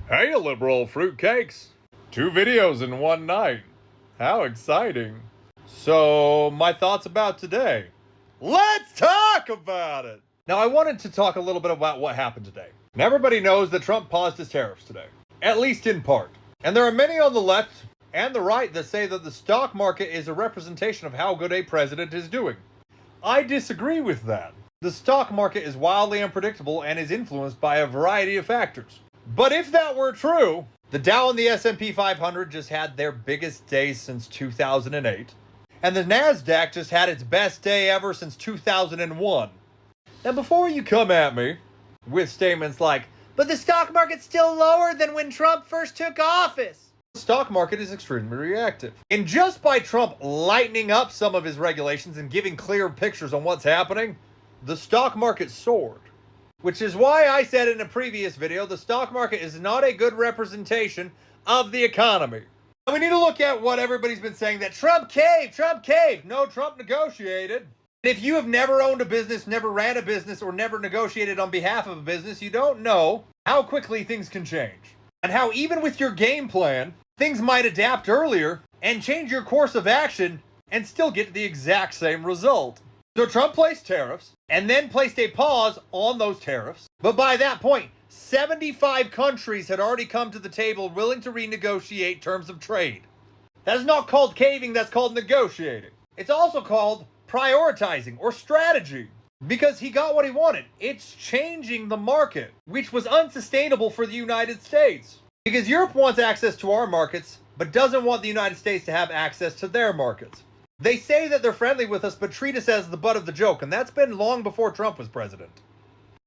Hey, liberal fruitcakes! 2 videos in one night. How exciting. So, my thoughts about today. Let's talk about it! Now, I wanted to talk a little bit about what happened today. And everybody knows that Trump paused his tariffs today, at least in part. And there are many on the left and the right that say that the stock market is a representation of how good a president is doing. I disagree with that. The stock market is wildly unpredictable and is influenced by a variety of factors. But if that were true, the Dow and the S&P 500 just had their biggest days since 2008, and the NASDAQ just had its best day ever since 2001. Now, before you come at me with statements like, but the stock market's still lower than when Trump first took office, the stock market is extremely reactive. And just by Trump lightening up some of his regulations and giving clear pictures on what's happening, the stock market soared. Which is why I said in a previous video, the stock market is not a good representation of the economy. And we need to look at what everybody's been saying, that Trump caved. No, Trump negotiated. If you have never owned a business, never ran a business, or never negotiated on behalf of a business, you don't know how quickly things can change. And how even with your game plan, things might adapt earlier and change your course of action and still get the exact same result. So Trump placed tariffs and then placed a pause on those tariffs. But by that point, 75 countries had already come to the table willing to renegotiate terms of trade. That is not called caving, that's called negotiating. It's also called prioritizing or strategy, because he got what he wanted. It's changing the market, which was unsustainable for the United States. Because Europe wants access to our markets, but doesn't want the United States to have access to their markets. They say that they're friendly with us, but treat us as the butt of the joke, and that's been long before Trump was president.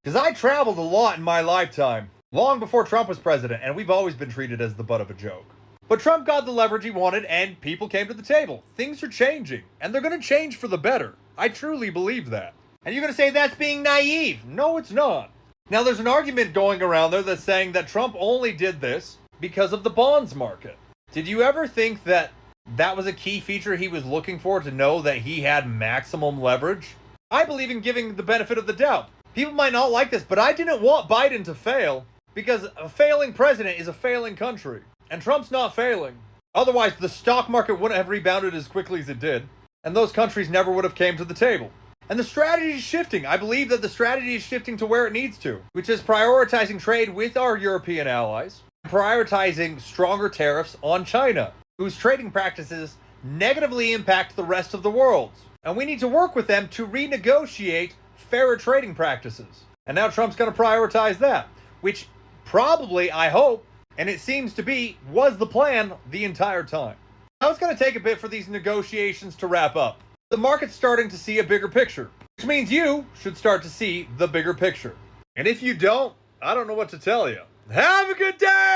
Because I traveled a lot in my lifetime, long before Trump was president, and we've always been treated as the butt of a joke. But Trump got the leverage he wanted, and people came to the table. Things are changing, and they're going to change for the better. I truly believe that. And you're going to say that's being naive. No, it's not. Now, there's an argument going around there that's saying that Trump only did this because of the bonds market. Did you ever think that that was a key feature he was looking for, to know that he had maximum leverage? I believe in giving the benefit of the doubt. People might not like this, but I didn't want Biden to fail, because a failing president is a failing country. And Trump's not failing. Otherwise, the stock market wouldn't have rebounded as quickly as it did, and those countries never would have came to the table. And the strategy is shifting. I believe that the strategy is shifting to where it needs to, which is prioritizing trade with our European allies, prioritizing stronger tariffs on China, whose trading practices negatively impact the rest of the world. And we need to work with them to renegotiate fairer trading practices. And now Trump's going to prioritize that, which probably, I hope, and it seems to be, was the plan the entire time. Now it's going to take a bit for these negotiations to wrap up. The market's starting to see a bigger picture, which means you should start to see the bigger picture. And if you don't, I don't know what to tell you. Have a good day!